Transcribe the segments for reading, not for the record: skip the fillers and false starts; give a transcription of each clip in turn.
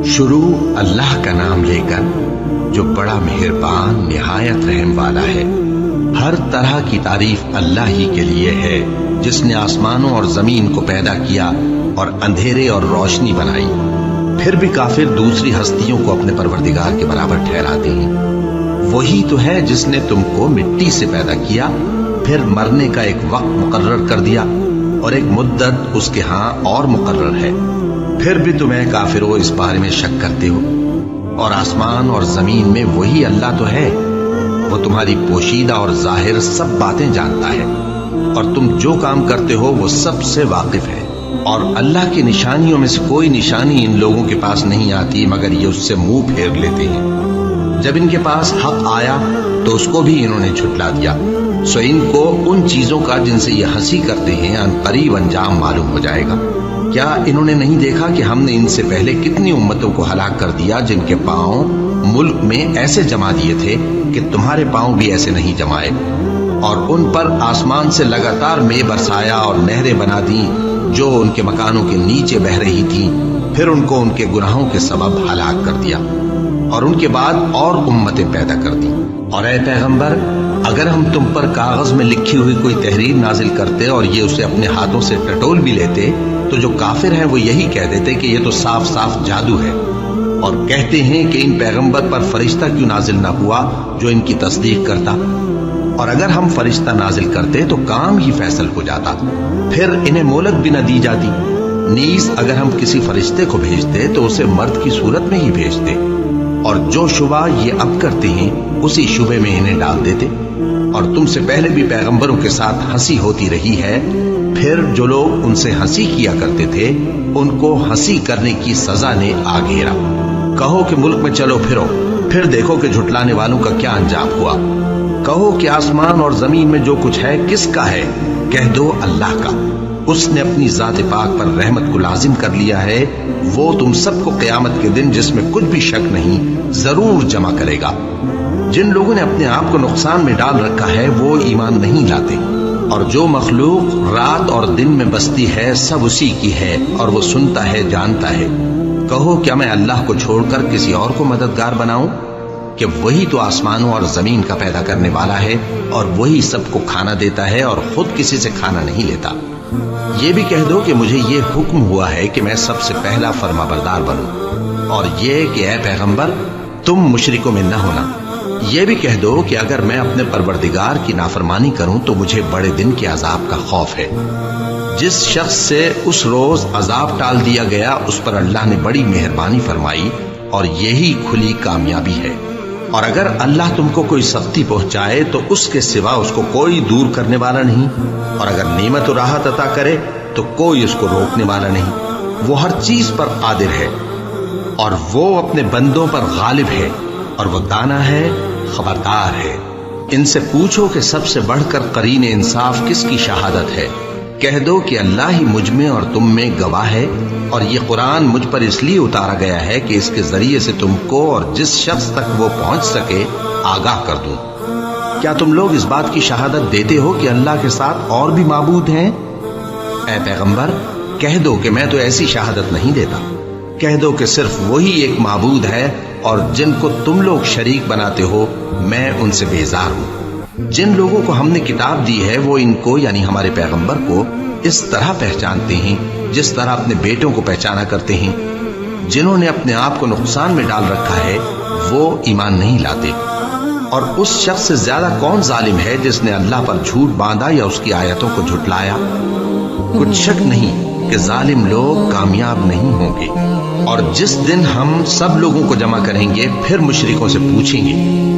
شروع اللہ کا نام لے کر جو بڑا مہربان نہایت رحم والا ہے۔ ہر طرح کی تعریف اللہ ہی کے لیے ہے جس نے آسمانوں اور زمین کو پیدا کیا اور اندھیرے اور روشنی بنائی۔ پھر بھی کافر دوسری ہستیوں کو اپنے پروردگار کے برابر ٹھہراتے ہیں۔ وہی تو ہے جس نے تم کو مٹی سے پیدا کیا، پھر مرنے کا ایک وقت مقرر کر دیا اور ایک مدت اس کے ہاں اور مقرر ہے۔ پھر بھی تمہیں کافروں اس بارے میں شک کرتے ہو، اور آسمان اور زمین میں وہی اللہ تو ہے۔ وہ تمہاری پوشیدہ اور ظاہر سب باتیں جانتا ہے، اور تم جو کام کرتے ہو وہ سب سے واقف ہے۔ اور اللہ کی نشانیوں میں سے کوئی نشانی ان لوگوں کے پاس نہیں آتی مگر یہ اس سے منہ پھیر لیتے ہیں۔ جب ان کے پاس حق آیا تو اس کو بھی انہوں نے جھٹلا دیا، سو ان کو ان چیزوں کا جن سے یہ ہنسی کرتے ہیں ان قریب انجام معلوم ہو جائے گا۔ کیا انہوں نے نہیں دیکھا کہ ہم نے ان سے پہلے کتنی امتوں کو ہلاک کر دیا جن کے پاؤں ملک میں ایسے جما دیے تھے کہ تمہارے پاؤں بھی ایسے نہیں جمائے، اور ان پر آسمان سے لگاتار مے برسایا اور نہریں بنا دیں جو ان کے مکانوں کے نیچے بہہ رہی تھیں، پھر ان کو ان کے گناہوں کے سبب ہلاک کر دیا، اور ان کے بعد اور امتیں پیدا کر دیں۔ اور اے پیغمبر، اگر ہم تم پر کاغذ میں لکھی ہوئی کوئی تحریر نازل کرتے اور یہ اسے اپنے ہاتھوں سے ٹٹول بھی لیتے تو جو کافر ہیں وہ یہی کہہ دیتے کہ یہ تو صاف صاف جادو ہے، اور کہتے ہیں کہ ان پیغمبر پر فرشتہ کیوں نازل نہ ہوا جو ان کی تصدیق کرتا، اور اگر ہم فرشتہ نازل کرتے تو کام ہی فیصل ہو جاتا، پھر انہیں مہلت بھی نہ دی جاتی۔ نیز اگر ہم کسی فرشتے کو بھیجتے تو اسے مرد کی صورت میں ہی بھیجتے، اور جو شبہ یہ اب کرتے ہیں اسی شبے میں انہیں ڈال دیتے۔ اور تم سے پہلے بھی پیغمبروں کے ساتھ ہنسی ہوتی رہی ہے، پھر جو لوگ ان سے ہنسی کیا کرتے تھے ان کو ہنسی کرنے کی سزا نے آ گھیرا۔ کہو کہ ملک میں چلو پھرو، پھر دیکھو کہ جھٹلانے والوں کا کیا انجام ہوا۔ کہو کہ آسمان اور زمین میں جو کچھ ہے کس کا ہے؟ کہہ دو اللہ کا۔ اس نے اپنی ذات پاک پر رحمت کو لازم کر لیا ہے، وہ تم سب کو قیامت کے دن جس میں کچھ بھی شک نہیں ضرور جمع کرے گا۔ جن لوگوں نے اپنے آپ کو نقصان میں ڈال رکھا ہے وہ ایمان نہیں لاتے، اور جو مخلوق رات اور دن میں بستی ہے سب اسی کی ہے، اور وہ سنتا ہے جانتا ہے۔ کہو کیا میں اللہ کو چھوڑ کر کسی اور کو مددگار بناؤں؟ کہ وہی تو آسمانوں اور زمین کا پیدا کرنے والا ہے، اور وہی سب کو کھانا دیتا ہے اور خود کسی سے کھانا نہیں لیتا۔ یہ بھی کہہ دو کہ مجھے یہ حکم ہوا ہے کہ میں سب سے پہلا فرما بردار بنوں، اور یہ کہ اے پیغمبر تم مشرکوں میں نہ ہونا۔ یہ بھی کہہ دو کہ اگر میں اپنے پروردگار کی نافرمانی کروں تو مجھے بڑے دن کے عذاب کا خوف ہے۔ جس شخص سے اس روز عذاب ٹال دیا گیا اس پر اللہ نے بڑی مہربانی فرمائی، اور یہی کھلی کامیابی ہے۔ اور اگر اللہ تم کو کوئی سختی پہنچائے تو اس کے سوا اس کو کوئی دور کرنے والا نہیں، اور اگر نعمت و راحت عطا کرے تو کوئی اس کو روکنے والا نہیں۔ وہ ہر چیز پر قادر ہے، اور وہ اپنے بندوں پر غالب ہے، اور وہ دانا ہے، خبردار ہے۔ ان سے پوچھو کہ سب سے بڑھ کر قرین انصاف کس کی شہادت ہے؟ کہہ دو کہ اللہ ہی مجھ میں اور تم میں گواہ ہے، اور یہ قرآن مجھ پر اس لیے اتارا گیا ہے کہ اس کے ذریعے سے تم کو اور جس شخص تک وہ پہنچ سکے آگاہ کر دوں۔ کیا تم لوگ اس بات کی شہادت دیتے ہو کہ اللہ کے ساتھ اور بھی معبود ہیں؟ اے پیغمبر کہہ دو کہ میں تو ایسی شہادت نہیں دیتا۔ کہہ دو کہ صرف وہی ایک معبود ہے، اور جن کو تم لوگ شریک بناتے ہو میں ان سے بیزار ہوں۔ جن لوگوں کو ہم نے کتاب دی ہے وہ ان کو یعنی ہمارے پیغمبر کو اس طرح پہچانتے ہیں جس طرح اپنے بیٹوں کو پہچانا کرتے ہیں۔ جنہوں نے اپنے آپ کو نقصان میں ڈال رکھا ہے وہ ایمان نہیں لاتے۔ اور اس شخص سے زیادہ کون ظالم ہے جس نے اللہ پر جھوٹ باندھا یا اس کی آیتوں کو جھٹلایا؟ کچھ شک نہیں کہ ظالم لوگ کامیاب نہیں ہوں گے۔ اور جس دن ہم سب لوگوں کو جمع کریں گے پھر مشرکوں سے پوچھیں گے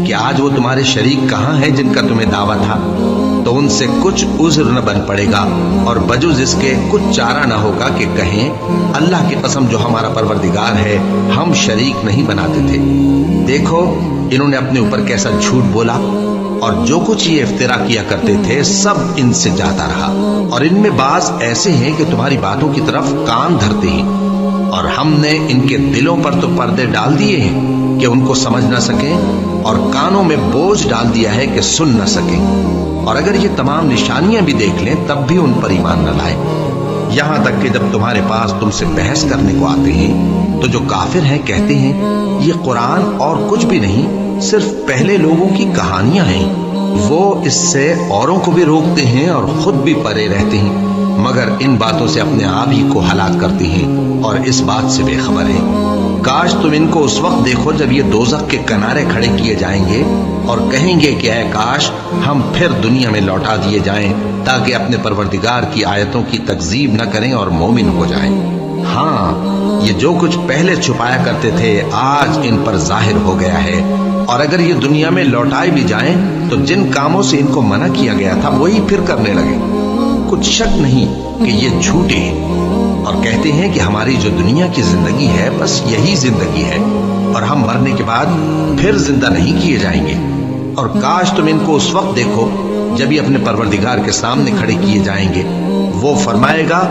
کہ آج وہ تمہارے شریک کہاں ہیں جن کا تمہیں دعویٰ تھا؟ تو ان سے کچھ عذر نہ بن پڑے گا، اور بجز اس کے کچھ چارہ نہ ہوگا کہ کہیں اللہ کی قسم جو ہمارا پروردگار ہے ہم شریک نہیں بناتے تھے۔ دیکھو انہوں نے اپنے اوپر کیسا جھوٹ بولا، اور جو کچھ یہ افترا کیا کرتے تھے سب ان سے جاتا رہا۔ اور ان میں بعض ایسے ہیں کہ تمہاری باتوں کی طرف کان دھرتے ہیں، اور ہم نے ان کے دلوں پر تو پردے ڈال دیے ہیں کہ ان کو سمجھ نہ سکیں، اور کانوں میں بوجھ ڈال دیا ہے کہ سن نہ سکیں۔ اور اگر یہ تمام نشانیاں بھی دیکھ لیں تب بھی ان پر ایمان نہ لائیں۔ یہاں تک کہ جب تمہارے پاس تم سے بحث کرنے کو آتے ہیں تو جو کافر ہیں کہتے ہیں یہ قرآن اور کچھ بھی نہیں، صرف پہلے لوگوں کی کہانیاں ہیں۔ وہ اس سے اوروں کو بھی روکتے ہیں اور خود بھی پرے رہتے ہیں، مگر ان باتوں سے اپنے آپ ہی کو ہلاک کرتے ہیں اور اس بات سے بے خبر ہیں۔ کاش تم ان کو اس وقت دیکھو جب یہ دوزخ کے کنارے کھڑے کیے جائیں گے اور کہیں گے کہ اے کاش ہم پھر دنیا میں لوٹا دیے جائیں تاکہ اپنے پروردگار کی آیتوں کی تکذیب نہ کریں اور مومن ہو جائیں۔ ہاں، یہ جو کچھ پہلے چھپایا کرتے تھے آج ان پر ظاہر ہو گیا ہے، اور اگر یہ دنیا میں لوٹائے بھی جائیں تو جن کاموں سے ان کو منع کیا گیا تھا وہی پھر کرنے لگے۔ کچھ شک نہیں کہ یہ جھوٹے ہیں اور کہتے ہیں کہ ہماری جو دنیا کی زندگی ہے بس یہی زندگی ہے اور ہم مرنے کے بعد پھر زندہ نہیں کیے جائیں گے۔ اور کاش تم ان کو اس وقت دیکھو جب یہ اپنے پروردگار کے سامنے کھڑے کیے جائیں گے، وہ فرمائے گا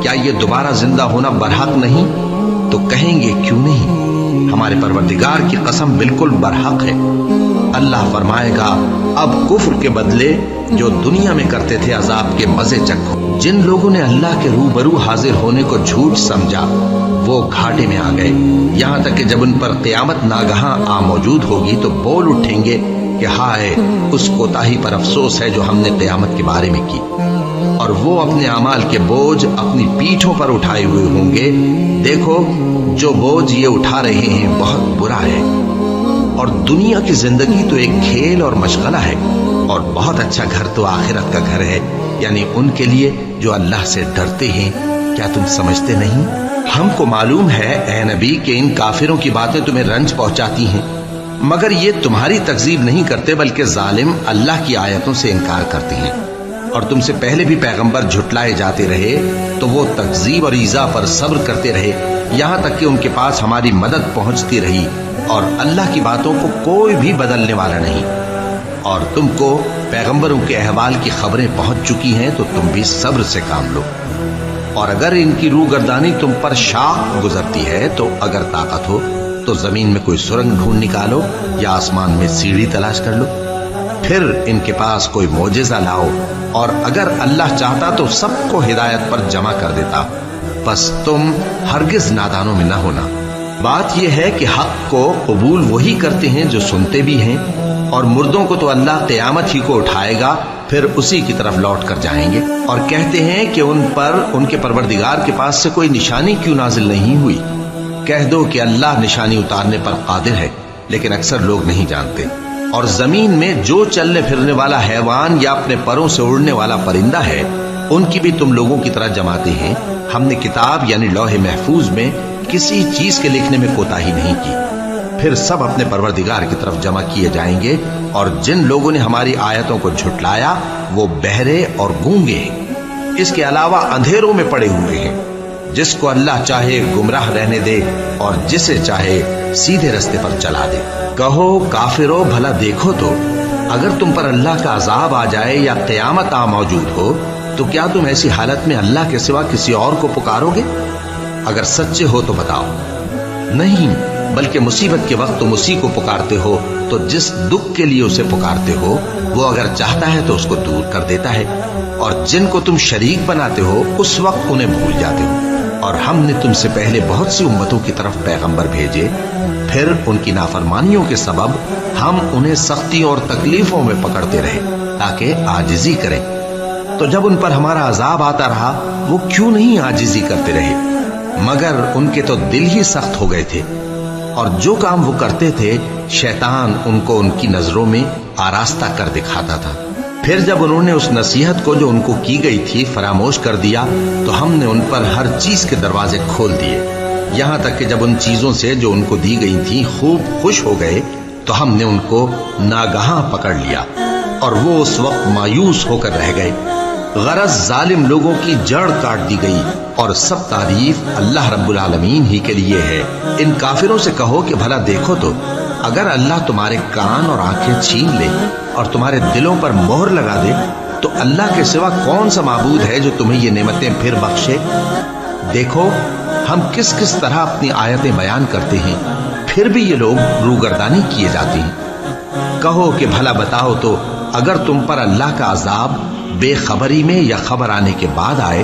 کیا یہ دوبارہ زندہ ہونا برحق نہیں؟ تو کہیں گے کیوں نہیں، ہمارے پروردگار کی قسم بالکل برحق ہے۔ اللہ فرمائے گا اب کفر کے بدلے جو دنیا میں کرتے تھے عذاب کے مزے چکھو۔ جن لوگوں نے اللہ کے روبرو حاضر ہونے کو جھوٹ سمجھا وہ گھاٹے میں آ گئے، یہاں تک کہ جب ان پر قیامت ناگہاں آ موجود ہوگی تو بول اٹھیں گے کہ ہائے اس کوتاہی پر افسوس ہے جو ہم نے قیامت کے بارے میں کی، اور وہ اپنے اعمال کے بوجھ اپنی پیٹھوں پر اٹھائے ہوئے ہوں گے۔ دیکھو جو بوجھ یہ اٹھا رہے ہیں بہت برا ہے، اور دنیا کی زندگی تو ایک کھیل اور مشغلہ ہے، اور بہت اچھا گھر تو آخرت کا گھر ہے، یعنی ان کے لیے جو اللہ سے ڈرتے ہیں۔ کیا تم سمجھتے نہیں؟ ہم کو معلوم ہے اے نبی کہ ان کافروں کی باتیں تمہیں رنج پہنچاتی ہیں، مگر یہ تمہاری تکذیب نہیں کرتے بلکہ ظالم اللہ کی آیتوں سے انکار کرتے ہیں، اور تم سے پہلے بھی پیغمبر جھٹلائے جاتے رہے تو وہ تکذیب اور ایذا پر صبر کرتے رہے یہاں تک کہ ان کے پاس ہماری مدد پہنچتی رہی، اور اللہ کی باتوں کو کوئی بھی بدلنے والا نہیں۔ اور تم کو پیغمبروں کے احوال کی خبریں پہنچ چکی ہیں تو تم بھی صبر سے کام لو، اور اگر ان کی روح گردانی تم پر شاق گزرتی ہے تو اگر طاقت ہو تو زمین میں کوئی سرنگ ڈھونڈ نکالو یا آسمان میں سیڑھی تلاش کر لو، پھر ان کے پاس کوئی معجزہ لاؤ، اور اگر اللہ چاہتا تو سب کو ہدایت پر جمع کر دیتا، بس تم ہرگز نادانوں میں نہ ہونا۔ بات یہ ہے کہ حق کو قبول وہی کرتے ہیں جو سنتے بھی ہیں، اور مردوں کو تو اللہ قیامت ہی کو اٹھائے گا، پھر اسی کی طرف لوٹ کر جائیں گے، اور کہتے ہیں کہ ان پر ان کے پروردگار کے پاس سے کوئی نشانی کیوں نازل نہیں ہوئی۔ کہہ دو کہ اللہ نشانی اتارنے پر قادر ہے، لیکن اکثر لوگ نہیں جانتے۔ اور زمین میں جو چلنے پھرنے والا حیوان یا اپنے پروں سے اڑنے والا پرندہ ہے ان کی بھی تم لوگوں کی طرح جماتے ہیں۔ ہم نے کتاب یعنی لوح محفوظ میں کسی چیز کے لکھنے میں کوتاہی نہیں کی، پھر سب اپنے پروردگار کی طرف جمع کیے جائیں گے، اور جن لوگوں نے ہماری آیتوں کو جھٹلایا وہ بہرے اور گونگے ہیں، اس کے علاوہ اندھیروں میں پڑے ہوئے ہیں۔ جس کو اللہ چاہے گمراہ رہنے دے اور جسے چاہے سیدھے رستے پر چلا دے۔ کہو کافرو بھلا دیکھو تو اگر تم پر اللہ کا عذاب آ جائے یا قیامت آ موجود ہو تو کیا تم ایسی حالت میں اللہ کے سوا کسی اور کو پکارو گے؟ اگر سچے ہو تو بتاؤ۔ نہیں، بلکہ مصیبت کے وقت تم اسی کو پکارتے ہو، تو جس دکھ کے لیے اسے پکارتے ہو وہ اگر چاہتا ہے تو اس کو دور کر دیتا ہے، اور جن کو تم شریک بناتے ہو اس وقت انہیں بھول جاتے ہو۔ اور ہم نے تم سے پہلے بہت سی امتوں کی طرف پیغمبر بھیجے، پھر ان کی نافرمانیوں کے سبب ہم انہیں سختیوں اور تکلیفوں میں پکڑتے رہے تاکہ عاجزی کریں۔ تو جب ان پر ہمارا عذاب آتا رہا وہ کیوں نہیں عاجزی کرتے رہے، مگر ان کے تو دل ہی سخت ہو گئے تھے، اور جو کام وہ کرتے تھے شیطان ان کو ان کی نظروں میں آراستہ کر دکھاتا تھا۔ پھر جب انہوں نے اس نصیحت کو جو ان کو کی گئی تھی فراموش کر دیا تو ہم نے ان پر ہر چیز کے دروازے کھول دیے، یہاں تک کہ جب ان چیزوں سے جو ان کو دی گئی تھی خوب خوش ہو گئے تو ہم نے ان کو ناگہاں پکڑ لیا، اور وہ اس وقت مایوس ہو کر رہ گئے۔ غرض ظالم لوگوں کی جڑ کاٹ دی گئی، اور سب تعریف اللہ رب العالمین ہی کے لیے ہے۔ ان کافروں سے کہو کہ بھلا دیکھو تو اگر اللہ تمہارے کان اور آنکھیں چھین لے اور تمہارے دلوں پر مہر لگا دے تو اللہ کے سوا کون سا معبود ہے جو تمہیں یہ نعمتیں پھر بخشے؟ دیکھو ہم کس کس طرح اپنی آیتیں بیان کرتے ہیں، پھر بھی یہ لوگ روگردانی کیے جاتے ہیں۔ کہو کہ بھلا بتاؤ تو اگر تم پر اللہ کا عذاب بے خبری میں یا خبر آنے کے بعد آئے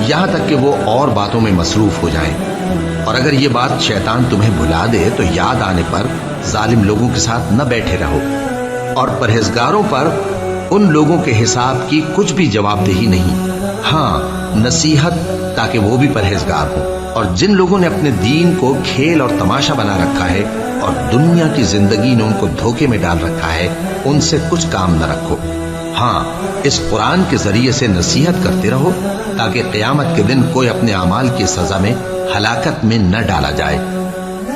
یہاں تک کہ وہ اور باتوں میں مصروف ہو جائیں۔ اور اگر یہ بات شیطان تمہیں بھلا دے تو یاد آنے پر ظالم لوگوں کے ساتھ نہ بیٹھے رہو، اور پرہیزگاروں پر ان لوگوں کے حساب کی کچھ بھی جواب دہی نہیں، ہاں نصیحت تاکہ وہ بھی پرہیزگار ہوں۔ اور جن لوگوں نے اپنے دین کو کھیل اور تماشا بنا رکھا ہے اور دنیا کی زندگی نے ان کو دھوکے میں ڈال رکھا ہے، ان سے کچھ کام نہ رکھو، ہاں اس قرآن کے ذریعے سے نصیحت کرتے رہو تاکہ قیامت کے دن کوئی اپنے اعمال کی سزا میں ہلاکت میں نہ ڈالا جائے۔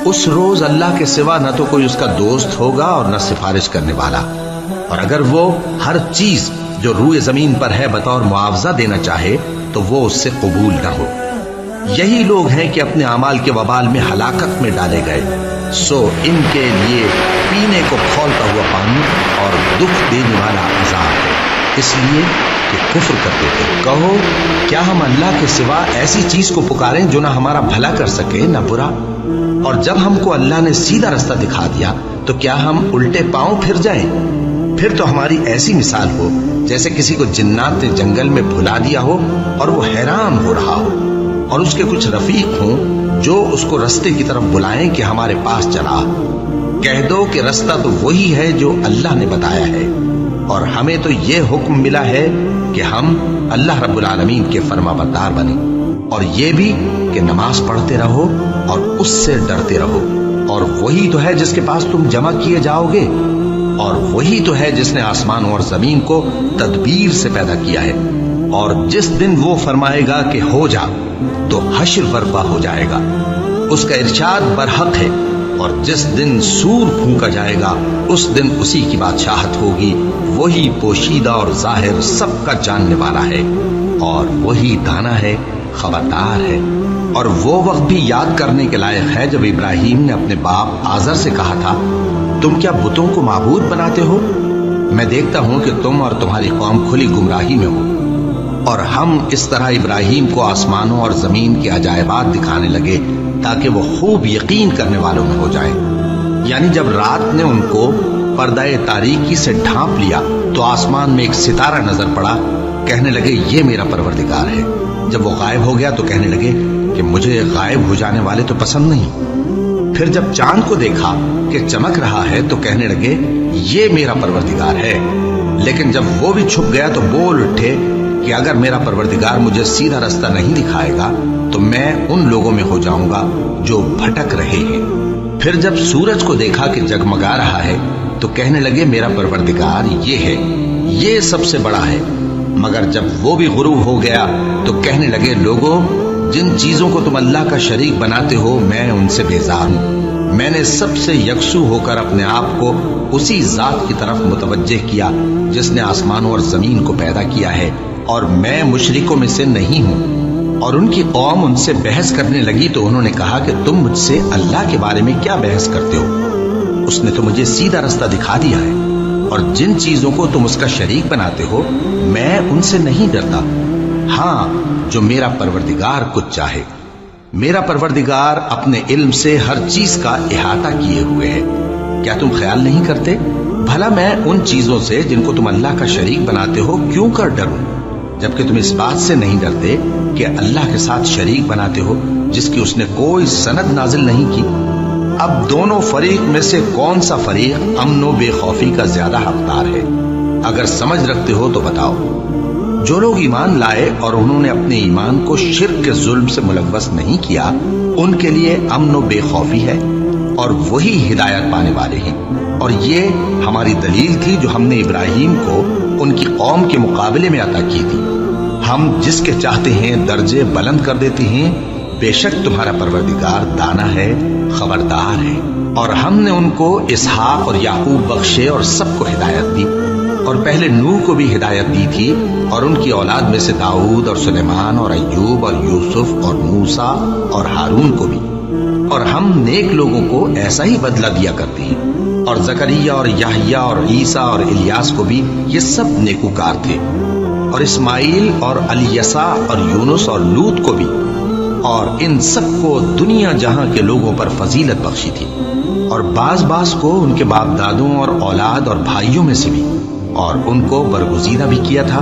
اس روز اللہ کے سوا نہ تو کوئی اس کا دوست ہوگا اور نہ سفارش کرنے والا، اور اگر وہ ہر چیز جو روئے زمین پر ہے بطور معاوضہ دینا چاہے تو وہ اس سے قبول نہ ہو۔ یہی لوگ ہیں کہ اپنے اعمال کے وبال میں ہلاکت میں ڈالے گئے، سو ان کے لیے پینے کو کھولتا ہوا پانی اور دکھ دینے والا عذاب ہے، اس لیے کہ کفر کرتے تھے۔ کہو کیا ہم اللہ کے سوا ایسی چیز کو پکاریں جو نہ ہمارا بھلا کر سکے نہ برا؟ اور جب ہم کو اللہ نے سیدھا رستہ دکھا دیا تو کیا ہم الٹے پاؤں پھر جائیں؟ پھر تو ہماری ایسی مثال ہو جیسے کسی کو جنات نے جنگل میں بھلا دیا ہو اور وہ حیران ہو رہا ہو، اور اس کے کچھ رفیق ہوں جو اس کو رستے کی طرف بلائیں کہ ہمارے پاس چلا۔ کہہ دو کہ رستہ تو وہی ہے جو اللہ نے بتایا ہے، اور ہمیں تو یہ حکم ملا ہے کہ ہم اللہ رب العالمین کے فرما بردار بنیں، اور یہ بھی کہ نماز پڑھتے رہو اور اس سے ڈرتے رہو، اور وہی تو ہے جس کے پاس تم جمع کیے جاؤ گے، اور وہی تو ہے جس نے آسمان اور زمین کو تدبیر سے پیدا کیا ہے، اور جس دن وہ فرمائے گا کہ ہو جا تو حشر برپا ہو جائے گا، اس کا ارشاد برحق ہے، اور جس دن سور پھونکا جائے گا اس دن اسی کی بادشاہت ہوگی، وہی پوشیدہ اور ظاہر سب کا جاننے والا ہے، اور وہی دانا ہے، خبردار ہے۔ اور وہ وقت بھی یاد کرنے کے لائق ہے جب ابراہیم نے اپنے باپ آزر سے کہا تھا، تم کیا بتوں کو معبود بناتے ہو؟ میں دیکھتا ہوں کہ تم اور تمہاری قوم کھلی گمراہی میں ہو۔ اور ہم اس طرح ابراہیم کو آسمانوں اور زمین کے عجائبات دکھانے لگے تاکہ وہ خوب یقین کرنے والوں میں ہو جائے۔ یعنی جب رات نے ان کو پردہ تاریکی سے ڈھانپ لیا تو آسمان میں ایک ستارہ نظر پڑا، کہنے لگے یہ میرا پروردگار ہے۔ جب وہ غائب ہو گیا تو کہنے لگے کہ مجھے غائب ہو جانے والے تو پسند نہیں۔ پھر جب چاند کو دیکھا کہ چمک رہا ہے تو کہنے لگے یہ میرا پروردگار ہے۔ لیکن جب وہ بھی چھپ گیا تو بول اٹھے کہ اگر میرا پروردگار مجھے سیدھا رستہ نہیں دکھائے گا تو میں ان لوگوں میں ہو جاؤں گا جو بھٹک رہے ہیں۔ پھر جب سورج کو دیکھا کہ جگمگا رہا ہے تو کہنے لگے میرا پروردگار یہ ہے، یہ سب سے بڑا ہے۔ مگر جب وہ بھی غروب ہو گیا تو کہنے لگے لوگوں، جن چیزوں کو تم اللہ کا شریک بناتے ہو میں ان سے بیزار ہوں۔ میں نے سب سے یکسو ہو کر اپنے آپ کو اسی ذات کی طرف متوجہ کیا جس نے آسمانوں اور زمین کو پیدا کیا ہے، اور میں مشرکوں میں سے نہیں ہوں۔ اور ان کی قوم ان سے بحث کرنے لگی تو انہوں نے کہا کہ تم مجھ سے اللہ کے بارے میں کیا بحث کرتے ہو؟ اس نے تو مجھے سیدھا رستہ دکھا دیا ہے، اور جن چیزوں کو تم اس کا شریک بناتے ہو میں ان سے نہیں ڈرتا، ہاں جو میرا پروردگار کچھ چاہے۔ میرا پروردگار اپنے علم سے ہر چیز کا احاطہ کیے ہوئے ہے۔ کیا تم خیال نہیں کرتے؟ بھلا میں ان چیزوں سے جن کو تم اللہ کا شریک بناتے ہو کیوں کر ڈروں، جبکہ تم اس بات سے نہیں ڈرتے کہ اللہ کے ساتھ شریک بناتے ہو جس کی اس نے کوئی سند نازل نہیں کی۔ اب دونوں فریق میں سے کون سا فریق امن و بے خوفی کا زیادہ حقدار ہے؟ اگر سمجھ رکھتے ہو تو بتاؤ۔ جو لوگ ایمان لائے اور انہوں نے اپنے ایمان کو شرک کے ظلم سے ملوث نہیں کیا ان کے لیے امن و بے خوفی ہے، اور وہی ہدایت پانے والے ہیں۔ اور یہ ہماری دلیل تھی جو ہم نے ابراہیم کو ان کی قوم کے مقابلے میں عطا کی تھی۔ ہم جس کے چاہتے ہیں درجے بلند کر دیتے ہیں، بے شک تمہارا پروردگار دانا ہے، خبردار ہے۔ اور ہم نے ان کو اسحاق اور یعقوب بخشے اور سب کو ہدایت دی، اور پہلے نوح کو بھی ہدایت دی تھی، اور ان کی اولاد میں سے داؤد اور سلیمان اور ایوب اور یوسف اور موسیٰ اور ہارون کو بھی۔ اور ہم نیک لوگوں کو ایسا ہی بدلہ دیا کرتے ہیں۔ اور زکریا اور یحییٰ اور عیسیٰ اور الیاس کو بھی، یہ سب نیکوکار تھے۔ اور اسماعیل اور الیسع اور یونس اور لوط کو بھی، اور ان سب کو دنیا جہاں کے لوگوں پر فضیلت بخشی تھی، اور بعض کو ان کے باپ دادوں اور اولاد اور بھائیوں میں سے بھی، اور ان کو برگزیدہ بھی کیا تھا،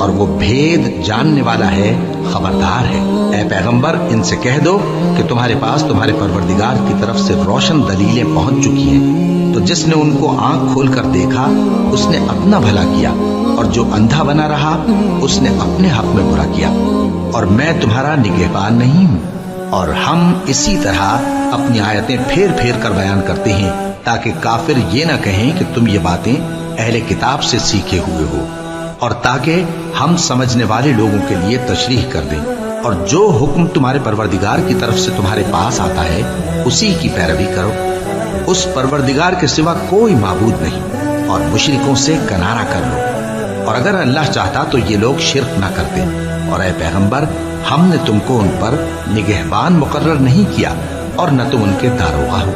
اور وہ بھید جاننے والا ہے، خبردار ہے۔ اے پیغمبر ان سے کہہ دو کہ تمہارے پاس تمہارے پروردگار کی طرف سے روشن دلیلیں پہنچ چکی ہیں، تو جس نے ان کو آنکھ کھول کر دیکھا اس نے اپنا بھلا کیا، اور جو اندھا بنا رہا اس نے اپنے حق میں برا کیا، اور میں تمہارا نگہبان نہیں ہوں۔ اور ہم اسی طرح اپنی آیتیں پھیر پھیر کر بیان کرتے ہیں تاکہ کافر یہ نہ کہیں کہ تم یہ باتیں اہل کتاب سے سیکھے ہوئے ہو، اور تاکہ ہم سمجھنے والے لوگوں کے لیے تشریح کر دیں، اور جو حکم تمہارے پروردگار کی طرف سے تمہارے پاس آتا ہے اسی کی پیروی کرو۔ اس پروردگار کے سوا کوئی معبود نہیں، اور مشرکوں سے کنارہ کر لو، اور اگر اللہ چاہتا تو یہ لوگ شرک نہ کرتے۔ اور اے پیغمبر ہم نے تم کو ان پر نگہبان مقرر نہیں کیا، اور نہ تم ان کے داروغہ ہو۔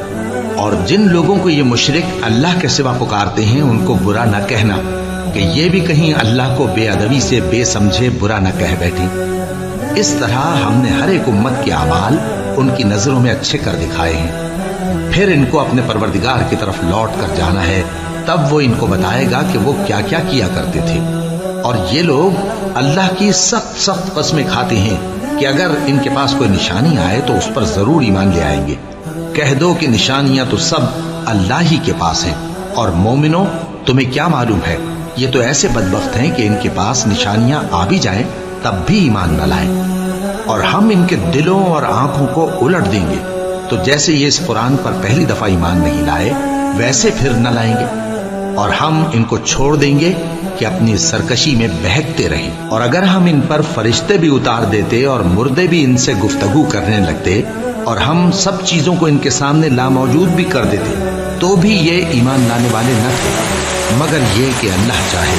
اور جن لوگوں کو یہ مشرک اللہ کے سوا پکارتے ہیں ان کو برا نہ کہنا کہ یہ بھی کہیں اللہ کو بے ادبی سے بے سمجھے برا نہ کہہ بیٹھیں۔ اس طرح ہم نے ہر ایک امت کے اعمال ان کی نظروں میں اچھے کر دکھائے ہیں، پھر ان کو اپنے پروردگار کی طرف لوٹ کر جانا ہے، تب وہ ان کو بتائے گا کہ وہ کیا کیا کیا کرتے تھے۔ اور یہ لوگ اللہ کی سخت سخت قسمیں کھاتے ہیں کہ اگر ان کے پاس کوئی نشانی آئے تو اس پر ضرور ایمان لے آئیں گے۔ کہہ دو کہ نشانیاں تو سب اللہ ہی کے پاس ہیں، اور مومنوں تمہیں کیا معلوم ہے، یہ تو ایسے بدبخت ہیں کہ ان کے پاس نشانیاں آ بھی جائیں تب بھی ایمان نہ لائیں، اور ہم ان کے دلوں اور آنکھوں کو الٹ دیں گے، تو جیسے یہ اس قرآن پر پہلی دفعہ ایمان نہیں لائے ویسے پھر نہ لائیں گے، اور ہم ان کو چھوڑ دیں گے کہ اپنی سرکشی میں بہکتے رہیں۔ اور اگر ہم ان پر فرشتے بھی اتار دیتے اور مردے بھی ان سے گفتگو کرنے لگتے اور ہم سب چیزوں کو ان کے سامنے لاموجود بھی کر دیتے تو بھی یہ ایمان لانے والے نہ تھے، مگر یہ کہ اللہ چاہے۔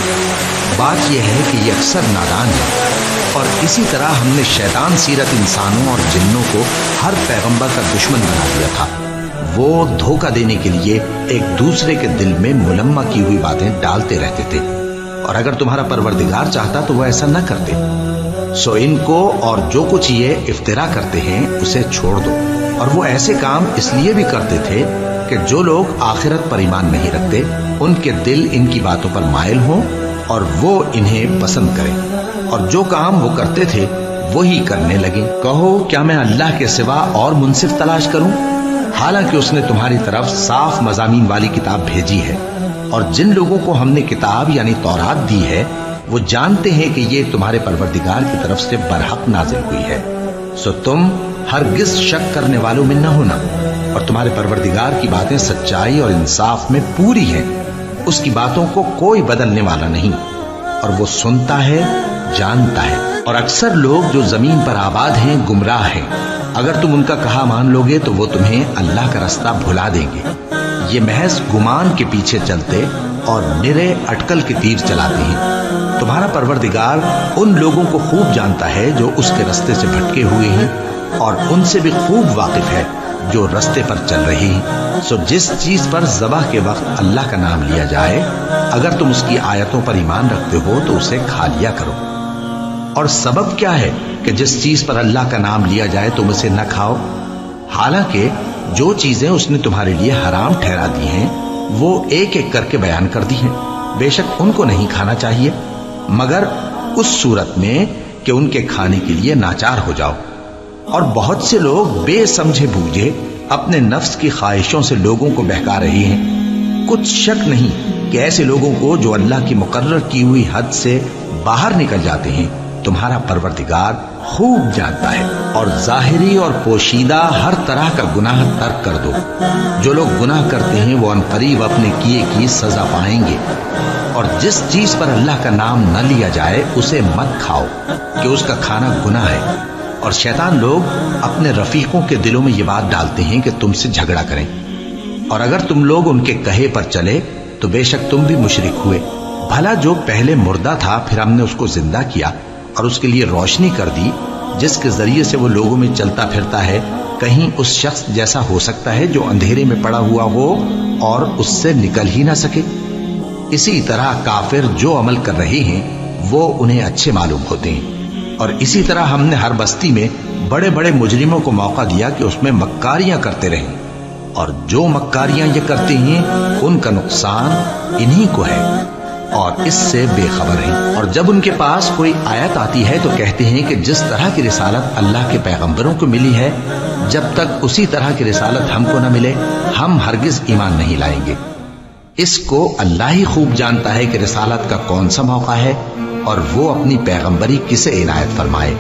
بات یہ ہے کہ یہ اکثر نادان ہے۔ اور اسی طرح ہم نے شیطان سیرت انسانوں اور جنوں کو ہر پیغمبر کا دشمن بنا دیا تھا۔ وہ دھوکہ دینے کے لیے ایک دوسرے کے دل میں ملمہ کی ہوئی باتیں ڈالتے رہتے تھے، اور اگر تمہارا پروردگار چاہتا تو وہ ایسا نہ کرتے۔ سو ان کو اور جو کچھ یہ افترا کرتے ہیں اسے چھوڑ دو۔ اور وہ ایسے کام اس لیے بھی کرتے تھے کہ جو لوگ آخرت پر ایمان نہیں رکھتے ان کے دل ان کی باتوں پر مائل ہوں اور وہ انہیں پسند کریں، اور جو کام وہ کرتے تھے وہی کرنے لگیں۔ کہو کیا میں اللہ کے سوا اور منصف تلاش کروں، حالانکہ اس نے تمہاری طرف صاف مضامین والی کتاب بھیجی ہے، اور جن لوگوں کو ہم نے کتاب یعنی تورات دی ہے وہ جانتے ہیں کہ یہ تمہارے پروردگار کی طرف سے برحق نازل ہوئی ہے۔ سو تم ہرگز شک کرنے والوں میں نہ ہونا، اور تمہارے پروردگار کی باتیں سچائی اور انصاف میں پوری ہیں، اس کی باتوں کو کوئی بدلنے والا نہیں، اور وہ سنتا ہے جانتا ہے۔ اور اکثر لوگ جو زمین پر آباد ہیں گمراہ ہیں، اگر تم ان کا کہا مان لوگے تو وہ تمہیں اللہ کا رستہ بھلا دیں گے۔ یہ محض گمان کے پیچھے چلتے اور نرے اٹکل کے تیر چلاتے ہیں۔ تمہارا پروردگار ان لوگوں کو خوب جانتا ہے جو اس کے رستے سے بھٹکے ہوئے ہیں، اور ان سے بھی خوب واقف ہے جو رستے پر چل رہی ہیں۔ سو جس چیز پر ذبح کے وقت اللہ کا نام لیا جائے اگر تم اس کی آیتوں پر ایمان رکھتے ہو تو اسے کھا لیا کرو۔ اور سبب کیا ہے کہ جس چیز پر اللہ کا نام لیا جائے تم اسے نہ کھاؤ، حالانکہ جو چیزیں اس نے تمہارے لیے حرام ٹھہرا دی ہیں وہ ایک ایک کر کے بیان کر دی ہیں۔ بے شک ان کو نہیں کھانا چاہیے مگر اس صورت میں کہ ان کے کھانے کے لیے ناچار ہو جاؤ۔ اور بہت سے لوگ بے سمجھے بوجھے اپنے نفس کی خواہشوں سے لوگوں کو بہکا رہے ہیں۔ کچھ شک نہیں کہ ایسے لوگوں کو جو اللہ کی مقرر کی ہوئی حد سے باہر نکل جاتے ہیں تمہارا پروردگار خوب جانتا ہے۔ اور ظاہری اور پوشیدہ ہر طرح کا گناہ ترک کر دو۔ جو لوگ گناہ کرتے ہیں وہ عنقریب اپنے کیے کی سزا پائیں گے۔ اور جس چیز پر اللہ کا نام نہ لیا جائے اسے مت کھاؤ کہ اس کا کھانا گناہ ہے۔ اور شیطان لوگ اپنے رفیقوں کے دلوں میں یہ بات ڈالتے ہیں کہ تم سے جھگڑا کریں، اور اگر تم لوگ ان کے کہے پر چلے تو بے شک تم بھی مشرک ہوئے۔ بھلا جو پہلے مردہ تھا پھر ہم نے اس کو زندہ کیا اور اس کے لیے روشنی کر دی جس کے ذریعے سے وہ لوگوں میں چلتا پھرتا ہے، کہیں اس شخص جیسا ہو سکتا ہے جو اندھیرے میں پڑا ہوا ہو اور اس سے نکل ہی نہ سکے۔ اسی طرح کافر جو عمل کر رہے ہیں وہ انہیں اچھے معلوم ہوتے ہیں۔ اور اسی طرح ہم نے ہر بستی میں بڑے بڑے مجرموں کو موقع دیا کہ اس میں مکاریاں کرتے رہیں، اور جو مکاریاں یہ کرتے ہیں ان کا نقصان انہی کو ہے۔ اور اس سے بے خبر ہیں۔ اور جب ان کے پاس کوئی آیت آتی ہے تو کہتے ہیں کہ جس طرح کی رسالت اللہ کے پیغمبروں کو ملی ہے، جب تک اسی طرح کی رسالت ہم کو نہ ملے ہم ہرگز ایمان نہیں لائیں گے۔ اس کو اللہ ہی خوب جانتا ہے کہ رسالت کا کون سا موقع ہے اور وہ اپنی پیغمبری کسے عنایت فرمائے۔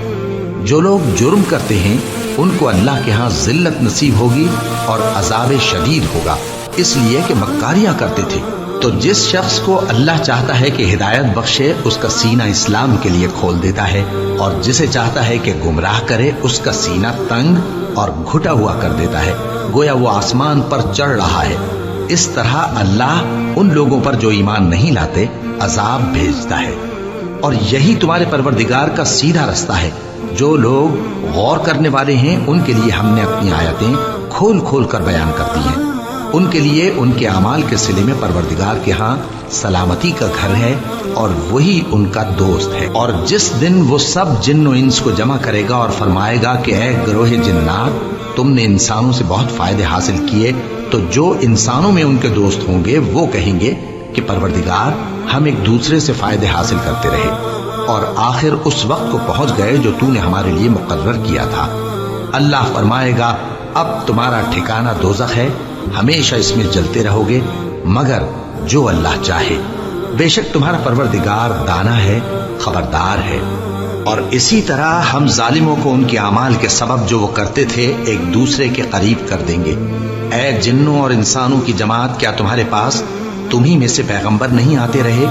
جو لوگ جرم کرتے ہیں ان کو اللہ کے ہاں ذلت نصیب ہوگی اور عذاب شدید ہوگا، اس لیے کہ مکاریاں کرتے تھے۔ تو جس شخص کو اللہ چاہتا ہے کہ ہدایت بخشے اس کا سینہ اسلام کے لیے کھول دیتا ہے، اور جسے چاہتا ہے کہ گمراہ کرے اس کا سینہ تنگ اور گھٹا ہوا کر دیتا ہے، گویا وہ آسمان پر چڑھ رہا ہے۔ اس طرح اللہ ان لوگوں پر جو ایمان نہیں لاتے عذاب بھیجتا ہے۔ اور یہی تمہارے پروردگار کا سیدھا رستہ ہے۔ جو لوگ غور کرنے والے ہیں ان کے لیے ہم نے اپنی آیتیں کھول کھول کر بیان کر دی ہیں۔ ان کے لیے ان کے اعمال کے صلے میں پروردگار کے ہاں سلامتی کا گھر ہے اور وہی ان کا دوست ہے۔ اور جس دن وہ سب جن و انس کو جمع کرے گا اور فرمائے گا کہ اے گروہ جنات، تم نے انسانوں سے بہت فائدے حاصل کیے، تو جو انسانوں میں ان کے دوست ہوں گے وہ کہیں گے کہ پروردگار ہم ایک دوسرے سے فائدے حاصل کرتے رہے اور آخر اس وقت کو پہنچ گئے جو تو نے ہمارے لیے مقرر کیا تھا۔ اللہ فرمائے گا اب تمہارا ٹھکانہ دوزخ ہے، ہمیشہ اس میں جلتے رہو گے مگر جو اللہ چاہے۔ بے شک تمہارا پروردگار دانا ہے، خبردار ہے۔ اور اسی طرح ہم ظالموں کو ان کے اعمال کے سبب جو وہ کرتے تھے ایک دوسرے کے قریب کر دیں گے۔ اے جنوں اور انسانوں کی جماعت، کیا تمہارے پاس تمہیں میں سے پیغمبر نہیں آتے رہے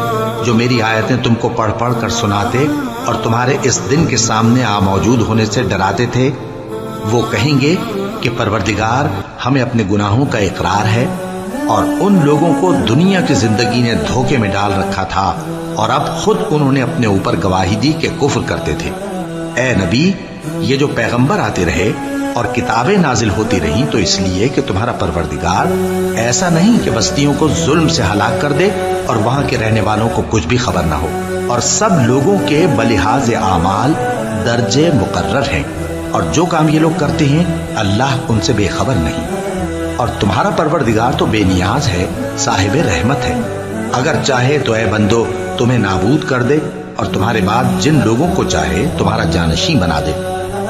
جو میری آیتیں تم کو پڑھ پڑھ کر سناتے اور تمہارے اس دن کے سامنے موجود ہونے سے ڈراتے تھے؟ وہ کہیں گے کہ پروردگار ہمیں اپنے گناہوں کا اقرار ہے، اور ان لوگوں کو دنیا کی زندگی نے دھوکے میں ڈال رکھا تھا اور اب خود انہوں نے اپنے اوپر گواہی دی کہ کفر کرتے تھے۔ اے نبی، یہ جو پیغمبر آتے رہے اور کتابیں نازل ہوتی رہیں تو اس لیے کہ تمہارا پروردگار ایسا نہیں کہ بستیوں کو ظلم سے ہلاک کر دے اور وہاں کے رہنے والوں کو کچھ بھی خبر نہ ہو، اور سب لوگوں کے بلحاظ اعمال درجے مقرر ہیں، اور جو کام یہ لوگ کرتے ہیں اللہ ان سے بے خبر نہیں۔ اور تمہارا پروردگار تو بے نیاز ہے، صاحب رحمت ہے۔ اگر چاہے تو اے بندو تمہیں نابود کر دے اور تمہارے بعد جن لوگوں کو چاہے تمہارا جانشین بنا دے،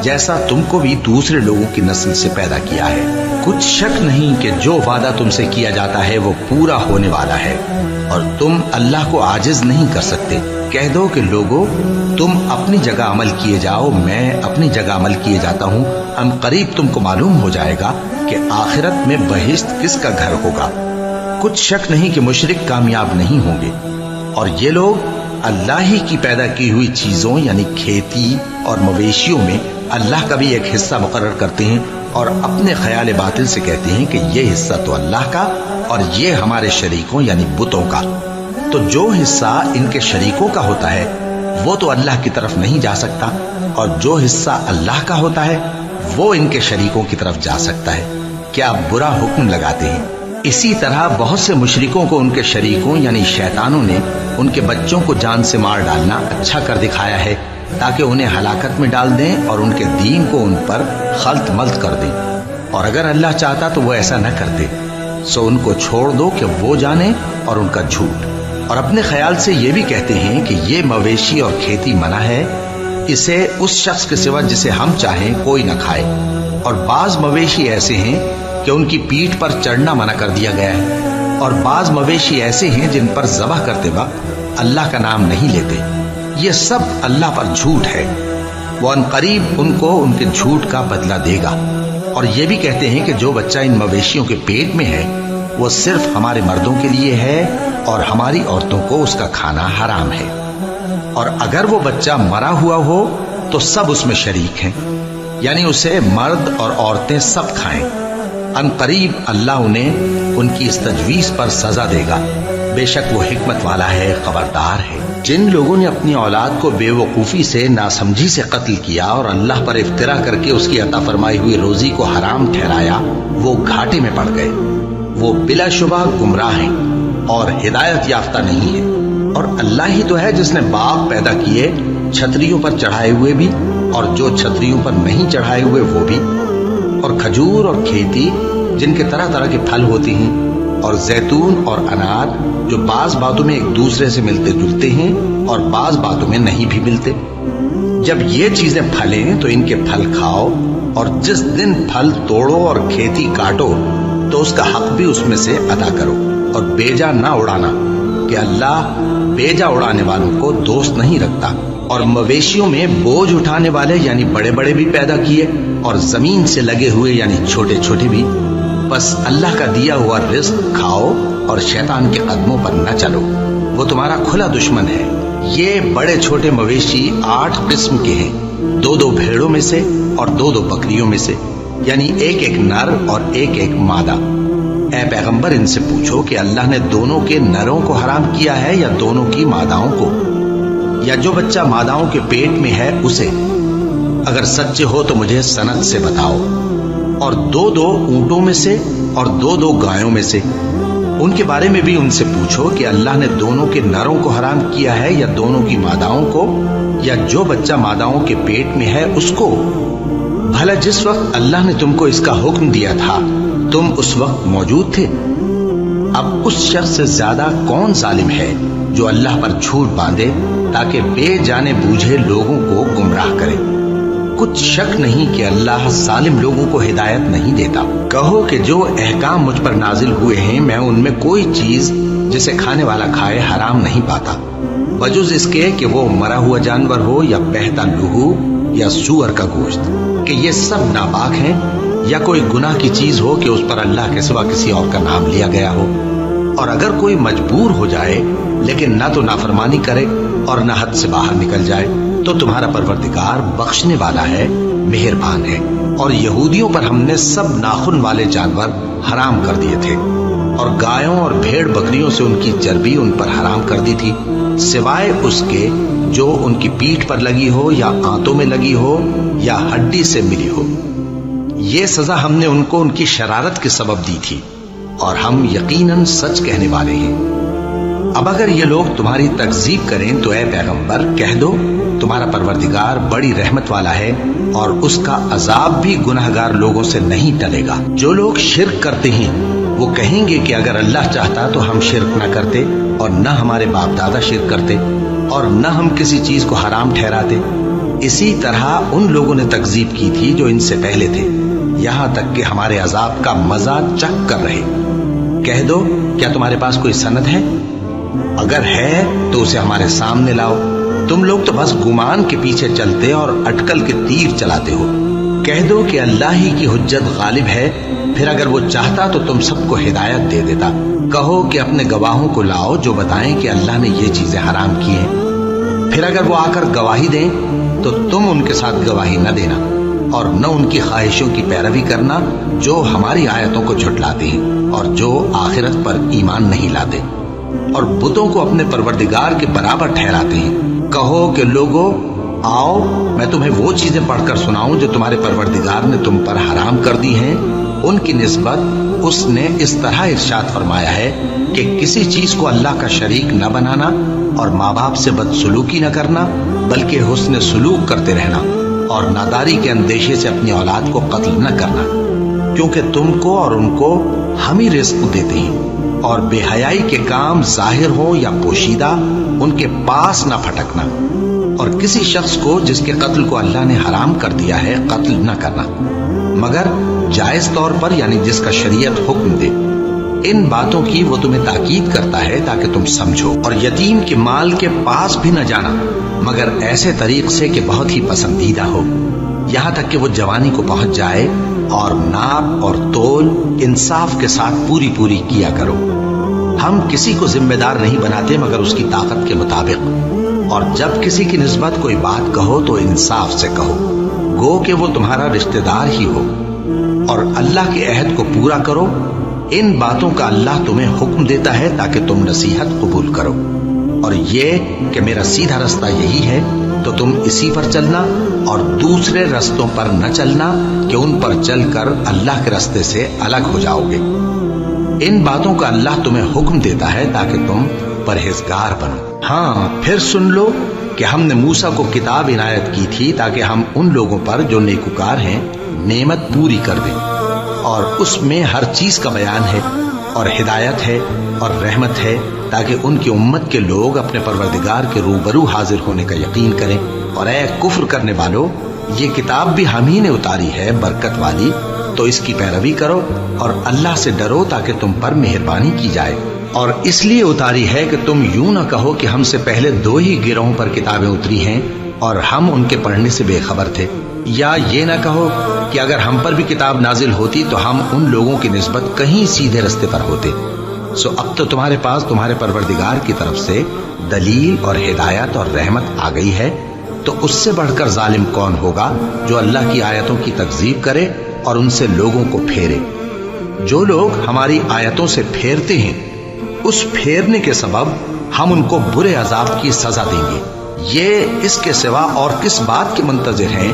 جیسا تم کو بھی دوسرے لوگوں کی نسل سے پیدا کیا ہے۔ کچھ شک نہیں کہ جو وعدہ تم سے کیا جاتا ہے وہ پورا ہونے والا ہے، اور تم اللہ کو عاجز نہیں کر سکتے۔ کہہ دو کہ لوگو تم اپنی جگہ عمل کیے جاؤ، میں اپنی جگہ عمل کیے جاتا ہوں، ان قریب تم کو معلوم ہو جائے گا کہ آخرت میں بہشت کس کا گھر ہوگا۔ کچھ شک نہیں کہ مشرک کامیاب نہیں ہوں گے، اور یہ لوگ اللہ ہی کی پیدا کی ہوئی چیزوں یعنی کھیتی اور مویشیوں میں اللہ کا بھی ایک حصہ مقرر کرتے ہیں اور اپنے خیال باطل سے کہتے ہیں کہ یہ حصہ تو اللہ کا اور یہ ہمارے شریکوں یعنی بتوں کا۔ تو جو حصہ ان کے شریکوں کا ہوتا ہے وہ تو اللہ کی طرف نہیں جا سکتا، اور جو حصہ اللہ کا ہوتا ہے وہ ان کے شریکوں کی طرف جا سکتا ہے۔ کیا برا حکم لگاتے ہیں؟ اسی طرح بہت سے مشرکوں کو ان کے شریکوں یعنی شیطانوں نے ان کے بچوں کو جان سے مار ڈالنا اچھا کر دکھایا ہے تاکہ انہیں ہلاکت میں ڈال دیں اور ان کے دین کو ان پر خلط ملط کر دیں، اور اگر اللہ چاہتا تو وہ ایسا نہ کرتے۔ سو ان کو چھوڑ دو کہ وہ جانے اور ان کا جھوٹ، اور اپنے خیال سے یہ بھی کہتے ہیں کہ یہ مویشی اور کھیتی منع ہے، اسے اس شخص کے سوا جسے ہم چاہیں کوئی نہ کھائے، اور بعض مویشی ایسے ہیں کہ ان کی پیٹھ پر چڑھنا منع کر دیا گیا ہے، اور بعض مویشی ایسے ہیں جن پر ذبح کرتے وقت اللہ کا نام نہیں لیتے۔ یہ سب اللہ پر جھوٹ ہے، وہ ان قریب ان کو ان کے جھوٹ کا بدلہ دے گا۔ اور یہ بھی کہتے ہیں کہ جو بچہ ان مویشیوں کے پیٹ میں ہے وہ صرف ہمارے مردوں کے لیے ہے اور ہماری عورتوں کو اس کا کھانا حرام ہے، اور اگر وہ بچہ مرا ہوا ہو تو سب اس میں شریک ہیں، یعنی اسے مرد اور عورتیں سب کھائیں۔ ان قریب اللہ انہیں ان کی اس تجویز پر سزا دے گا، بے شک وہ حکمت والا ہے، خبردار ہے۔ جن لوگوں نے اپنی اولاد کو بے وقوفی سے ناسمجھی سے قتل کیا اور اللہ پر افترا کر کے اس کی عطا فرمائی ہوئی روزی کو حرام ٹھہرایا، وہ گھاٹے میں پڑ گئے، وہ بلا شبہ گمراہ ہیں اور ہدایت یافتہ نہیں ہے۔ اور اللہ ہی تو ہے جس نے باغ پیدا کیے چھتریوں پر چڑھائے ہوئے بھی اور جو چھتریوں پر نہیں چڑھائے ہوئے وہ بھی، اور کھجور اور کھیتی جن کے طرح طرح کے پھل ہوتے ہیں، اور زیتون اور انار جو بعض باتوں میں ایک دوسرے سے ملتے جلتے ہیں اور بعض باتوں میں نہیں بھی ملتے. جب یہ چیزیں پھلیں تو ان کے پھل کھاؤ، اور جس دن پھل توڑو اور کھیتی کاٹو تو اس کا حق بھی اس میں سے ادا کرو، اور بیجا نہ اڑانا کہ اللہ بیجا اڑانے والوں کو دوست نہیں رکھتا. اور مویشیوں میں بوجھ اٹھانے والے یعنی بڑے بڑے بھی پیدا کیے، اور زمین سے لگے ہوئے یعنی چھوٹے چھوٹے بھی. بس اللہ کا دیا ہوا رزق کھاؤ اور شیطان کے قدموں پر نہ چلو، وہ تمہارا کھلا دشمن ہے. یہ بڑے چھوٹے مویشی 8 قسم کے ہیں، 2 بھیڑوں میں سے اور 2 بکریوں میں سے، یعنی ایک نر اور ایک مادہ. اے پیغمبر ان سے پوچھو کہ اللہ نے دونوں کے نروں کو حرام کیا ہے یا دونوں کی ماداؤں کو، یا جو بچہ ماداؤں کے پیٹ میں ہے اسے؟ اگر سچے ہو تو مجھے سند سے بتاؤ. اور 2 اونٹوں میں سے اور 2 گایوں میں سے، ان کے بارے میں بھی ان سے پوچھو کہ اللہ نے دونوں کے نروں کو حرام کیا ہے یا دونوں کی ماداؤں کو، یا جو بچہ ماداؤں کے پیٹ میں ہے اس کو. بھلا جس وقت اللہ نے تم کو اس کا حکم دیا تھا تم اس وقت موجود تھے؟ اب اس شخص سے زیادہ کون ظالم ہے جو اللہ پر جھوٹ باندھے تاکہ بے جانے بوجھے لوگوں کو گمراہ کرے. کچھ شک نہیں کہ اللہ ظالم لوگوں کو ہدایت نہیں دیتا. کہو کہ جو احکام مجھ پر نازل ہوئے ہیں میں ان میں کوئی چیز جسے کھانے والا کھائے حرام نہیں پاتا، بجز اس کے کہ وہ مرا ہوا جانور ہو یا بہتا لہو یا سور کا گوشت، کہ یہ سب ناپاک ہیں، یا کوئی گناہ کی چیز ہو کہ اس پر اللہ کے سوا کسی اور کا نام لیا گیا ہو. اور اگر کوئی مجبور ہو جائے لیکن نہ تو نافرمانی کرے اور نہ حد سے باہر نکل جائے تو تمہارا پروردگار بخشنے والا ہے، مہربان ہے. اور یہودیوں پر ہم نے سب ناخن والے جانور حرام کر دیے تھے، اور گایوں اور بھیڑ بکریوں سے ان کی چربی ان پر حرام کر دی تھی، سوائے اس کے جو ان کی پیٹھ پر لگی ہو یا آنتوں میں لگی ہو یا ہڈی سے ملی ہو. یہ سزا ہم نے ان کو ان کی شرارت کے سبب دی تھی، اور ہم یقیناً سچ کہنے والے ہیں. اب اگر یہ لوگ تمہاری تکذیب کریں تو اے پیغمبر کہہ دو تمہارا پروردگار بڑی رحمت والا ہے، اور اس کا عذاب بھی گناہگار لوگوں سے نہیں ٹلے گا. جو لوگ شرک کرتے ہیں وہ کہیں گے کہ اگر اللہ چاہتا تو ہم شرک نہ کرتے، اور نہ ہمارے باپ دادا شرک کرتے، اور نہ ہم کسی چیز کو حرام ٹھہراتے. اسی طرح ان لوگوں نے تکذیب کی تھی جو ان سے پہلے تھے، یہاں تک کہ ہمارے عذاب کا مزہ چکھ کر رہے. کہہ دو کیا تمہارے پاس کوئی سند ہے؟ اگر ہے تو اسے ہمارے سامنے لاؤ. تم لوگ تو بس گمان کے پیچھے چلتے اور اٹکل کے تیر چلاتے ہو. کہہ دو کہ اللہ ہی کی حجت غالب ہے، پھر اگر وہ چاہتا تو تم سب کو ہدایت دے دیتا. کہو کہ اپنے گواہوں کو لاؤ جو بتائیں کہ اللہ نے یہ چیزیں حرام کی ہیں. پھر اگر وہ آ کر گواہی دیں تو تم ان کے ساتھ گواہی نہ دینا، اور نہ ان کی خواہشوں کی پیروی کرنا جو ہماری آیتوں کو جھٹلاتے ہیں اور جو آخرت پر ایمان نہیں لاتے، اور بتوں کو اپنے پروردگار کے برابر ٹھہراتے ہیں. کہو کہ لوگو آؤ میں تمہیں وہ چیزیں پڑھ کر سناؤں جو تمہارے پروردگار نے تم پر حرام کر دی ہیں. ان کی نسبت اس نے اس طرح ارشاد فرمایا ہے کہ کسی چیز کو اللہ کا شریک نہ بنانا، اور ماں باپ سے بدسلوکی نہ کرنا بلکہ حسن سلوک کرتے رہنا، اور ناداری کے اندیشے سے اپنی اولاد کو قتل نہ کرنا، کیونکہ تم کو اور ان کو ہم ہی رزق دیتے ہیں. اور بے حیائی کے کام ظاہر ہو یا پوشیدہ ان کے پاس نہ پھٹکنا، اور کسی شخص کو جس کے قتل کو اللہ نے حرام کر دیا ہے قتل نہ کرنا مگر جائز طور پر، یعنی جس کا شریعت حکم دے. ان باتوں کی وہ تمہیں تاکید کرتا ہے تاکہ تم سمجھو. اور یتیم کے مال کے پاس بھی نہ جانا مگر ایسے طریق سے کہ بہت ہی پسندیدہ ہو، یہاں تک کہ وہ جوانی کو پہنچ جائے. اور ناپ اور تول انصاف کے ساتھ پوری پوری کیا کرو. ہم کسی کو ذمہ دار نہیں بناتے مگر اس کی طاقت کے مطابق. اور جب کسی کی نسبت کوئی بات کہو تو انصاف سے کہو، گو کہ وہ تمہارا رشتہ دار ہی ہو. اور اللہ کے عہد کو پورا کرو. ان باتوں کا اللہ تمہیں حکم دیتا ہے تاکہ تم نصیحت قبول کرو. اور یہ کہ میرا سیدھا رستہ یہی ہے تو تم اسی پر چلنا، اور دوسرے رستوں پر نہ چلنا کہ ان پر چل کر اللہ کے رستے سے الگ ہو جاؤ گے. ان باتوں کا اللہ تمہیں حکم دیتا ہے تاکہ تم پرہیزگار بنو. ہاں پھر سن لو کہ ہم نے موسیٰ کو کتاب عنایت کی تھی تاکہ ہم ان لوگوں پر جو نیکوکار ہیں نعمت پوری کر دیں، اور اس میں ہر چیز کا بیان ہے. اور ہدایت ہے اور رحمت ہے تاکہ ان کی امت کے لوگ اپنے پروردگار کے روبرو حاضر ہونے کا یقین کریں۔ اور اے کفر کرنے والو، یہ کتاب بھی ہم ہی نے اتاری ہے برکت والی، تو اس کی پیروی کرو اور اللہ سے ڈرو تاکہ تم پر مہربانی کی جائے۔ اور اس لیے اتاری ہے کہ تم یوں نہ کہو کہ ہم سے پہلے 2 ہی گروہوں پر کتابیں اتری ہیں اور ہم ان کے پڑھنے سے بے خبر تھے، یا یہ نہ کہو کہ اگر ہم پر بھی کتاب نازل ہوتی تو ہم ان لوگوں کی نسبت کہیں سیدھے رستے پر ہوتے۔ سو اب تو تمہارے پاس تمہارے پروردگار کی طرف سے دلیل اور ہدایت اور رحمت آ گئی ہے، تو اس سے بڑھ کر ظالم کون ہوگا جو اللہ کی آیتوں کی تکذیب کرے اور ان سے لوگوں کو پھیرے۔ جو لوگ ہماری آیتوں سے پھیرتے ہیں، اس پھیرنے کے سبب ہم ان کو برے عذاب کی سزا دیں گے۔ یہ اس کے سوا اور کس بات کے منتظر ہیں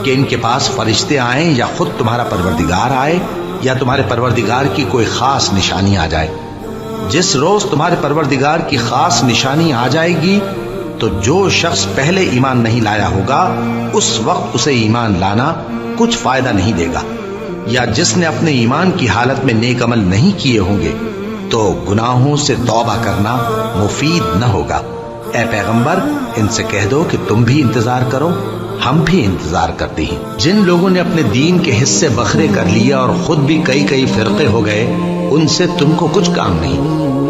کہ ان کے پاس فرشتے آئیں یا خود تمہارا پروردگار آئے یا تمہارے پروردگار کی کوئی خاص نشانی آ جائے۔ جس روز تمہارے پروردگار کی خاص نشانی آ جائے گی تو جو شخص پہلے ایمان نہیں لایا ہوگا اس وقت اسے ایمان لانا کچھ فائدہ نہیں دے گا، یا جس نے اپنے ایمان کی حالت میں نیک عمل نہیں کیے ہوں گے تو گناہوں سے توبہ کرنا مفید نہ ہوگا۔ اے پیغمبر، ان سے کہہ دو کہ تم بھی انتظار کرو، ہم بھی انتظار کرتے ہیں۔ جن لوگوں نے اپنے دین کے حصے بکھرے کر لیے اور خود بھی کئی فرقے ہو گئے، ان سے تم کو کچھ کام نہیں،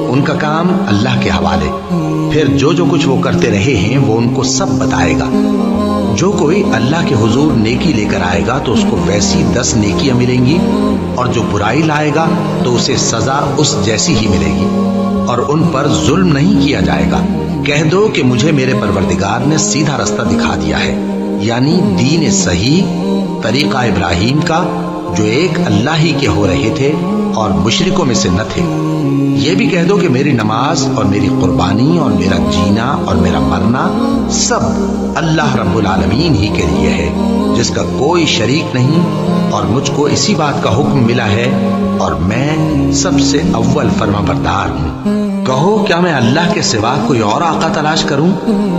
ان کا کام اللہ کے حوالے۔ پھر جو کچھ وہ کرتے رہے ہیں وہ ان کو سب بتائے گا۔ جو کوئی اللہ کے حضور نیکی لے کر آئے گا تو اس کو ویسی 10 نیکیاں ملیں گی، اور جو برائی لائے گا تو اسے سزا اس جیسی ہی ملے گی، اور ان پر ظلم نہیں کیا جائے گا۔ کہہ دو کہ مجھے میرے پروردگار نے سیدھا رستہ دکھا دیا ہے، یعنی دین صحیح، طریقہ ابراہیم کا، جو ایک اللہ ہی کے ہو رہے تھے اور مشرکوں میں سے نہ تھے۔ یہ بھی کہہ دو کہ میری نماز اور میری قربانی اور میرا جینا اور میرا مرنا سب اللہ رب العالمین ہی کے لیے ہے، جس کا کوئی شریک نہیں، اور مجھ کو اسی بات کا حکم ملا ہے اور میں سب سے اول فرما بردار ہوں۔ کہو کیا میں اللہ کے سوا کوئی اور آقا تلاش کروں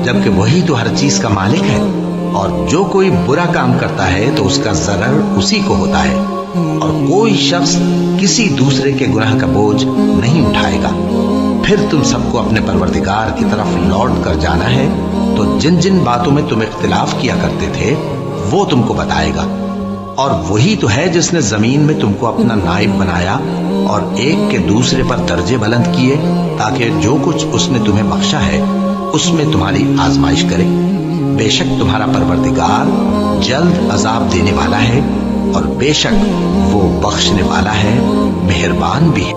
جبکہ وہی تو ہر چیز کا مالک ہے؟ اور جو کوئی برا کام کرتا ہے تو اس کا ضرر اسی کو ہوتا ہے، اور کوئی شخص کسی دوسرے کے گناہ کا بوجھ نہیں اٹھائے گا۔ پھر تم سب کو اپنے پروردگار کی طرف لوٹ کر جانا ہے، تو جن جن باتوں میں تم اختلاف کیا کرتے تھے وہ تم کو بتائے گا۔ اور وہی تو ہے جس نے زمین میں تم کو اپنا نائب بنایا اور ایک کے دوسرے پر درجے بلند کیے، تاکہ جو کچھ اس نے تمہیں بخشا ہے اس میں تمہاری آزمائش کرے۔ بے شک تمہارا پروردگار جلد عذاب دینے والا ہے، اور بے شک وہ بخشنے والا ہے، مہربان بھی ہے۔